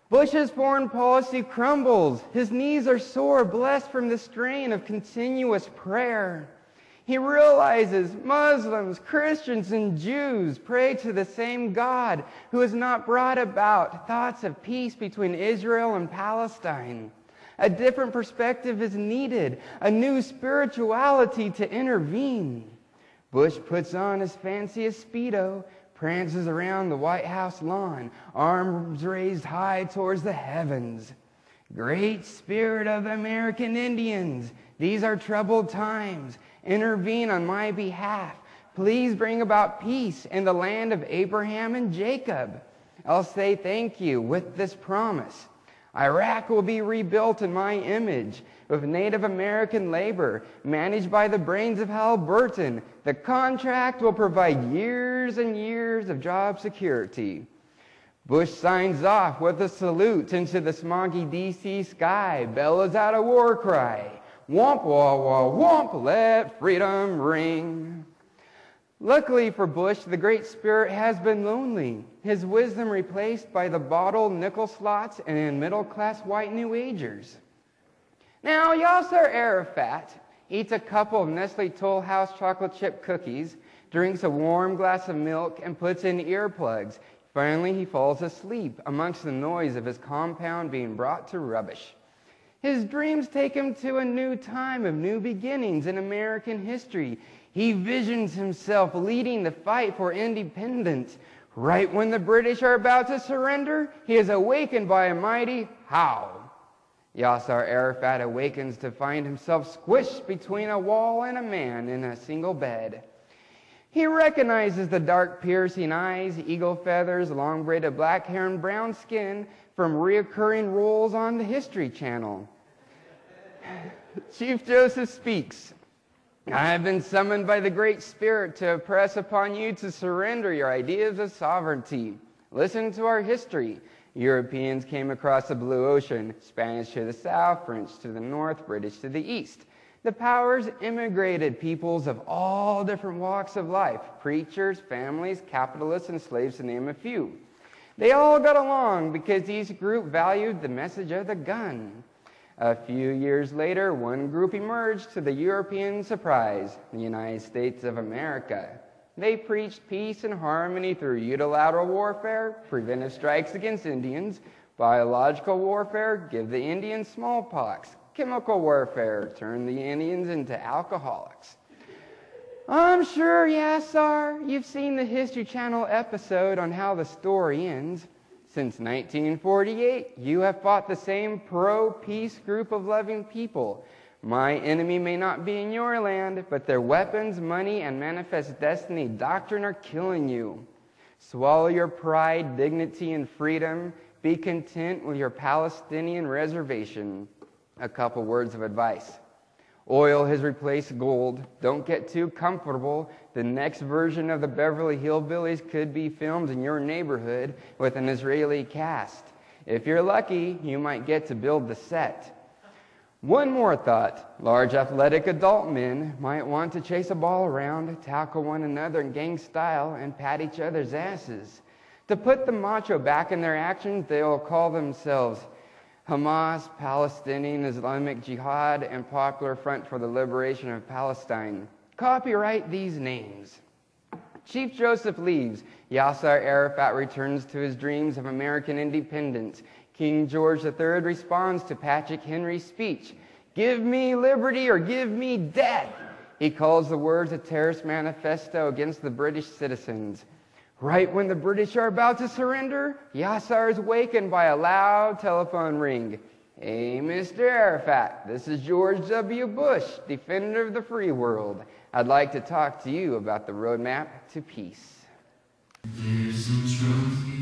Bush's foreign policy crumbles. His knees are sore, blessed from the strain of continuous prayer. He realizes Muslims, Christians, and Jews pray to the same God who has not brought about thoughts of peace between Israel and Palestine. A different perspective is needed, a new spirituality to intervene. Bush puts on his fanciest Speedo, prances around the White House lawn, arms raised high towards the heavens. Great Spirit of the American Indians, these are troubled times. Intervene on my behalf. Please bring about peace in the land of Abraham and Jacob. I'll say thank you with this promise. Iraq will be rebuilt in my image with Native American labor managed by the brains of Halliburton. The contract will provide years and years of job security. Bush signs off with a salute into the smoggy D.C. sky, bellows out a war cry. Womp, wah, wah, womp, let freedom ring. Luckily for Bush, the Great Spirit has been lonely, his wisdom replaced by the bottled nickel slots and middle-class white New Agers. Now, Yasser Arafat eats a couple of Nestle Toll House chocolate chip cookies, drinks a warm glass of milk, and puts in earplugs. Finally, he falls asleep amongst the noise of his compound being brought to rubbish. His dreams take him to a new time of new beginnings in American history. He visions himself leading the fight for independence. Right when the British are about to surrender, he is awakened by a mighty howl. Yasser Arafat awakens to find himself squished between a wall and a man in a single bed. He recognizes the dark piercing eyes, eagle feathers, long braided black hair, and brown skin from reoccurring roles on the History Channel. Chief Joseph speaks. I have been summoned by the Great Spirit to impress upon you to surrender your ideas of sovereignty. Listen to our history. Europeans came across the blue ocean, Spanish to the south, French to the north, British to the east. The powers immigrated peoples of all different walks of life, preachers, families, capitalists, and slaves, to name a few. They all got along because each group valued the message of the gun. A few years later, one group emerged to the European surprise, the United States of America. They preached peace and harmony through unilateral warfare, preventive strikes against Indians, biological warfare, give the Indians smallpox, chemical warfare, turn the Indians into alcoholics. I'm sure, Yasser, you've seen the History Channel episode on how the story ends. Since 1948, you have fought the same pro-peace group of loving people. My enemy may not be in your land, but their weapons, money, and manifest destiny doctrine are killing you. Swallow your pride, dignity, and freedom. Be content with your Palestinian reservation. A couple words of advice. Oil has replaced gold. Don't get too comfortable. The next version of the Beverly Hillbillies could be filmed in your neighborhood with an Israeli cast. If you're lucky, you might get to build the set. One more thought. Large athletic adult men might want to chase a ball around, tackle one another in gang style, and pat each other's asses. To put the macho back in their actions, they'll call themselves Hamas, Palestinian Islamic Jihad, and Popular Front for the Liberation of Palestine. Copyright these names. Chief Joseph leaves. Yasser Arafat returns to his dreams of American independence. King George III responds to Patrick Henry's speech. Give me liberty or give me death. He calls the words a terrorist manifesto against the British citizens. Right when the British are about to surrender, Yasser is wakened by a loud telephone ring. Hey, Mr. Arafat, this is George W. Bush, defender of the free world. I'd like to talk to you about the roadmap to peace. There's some trophies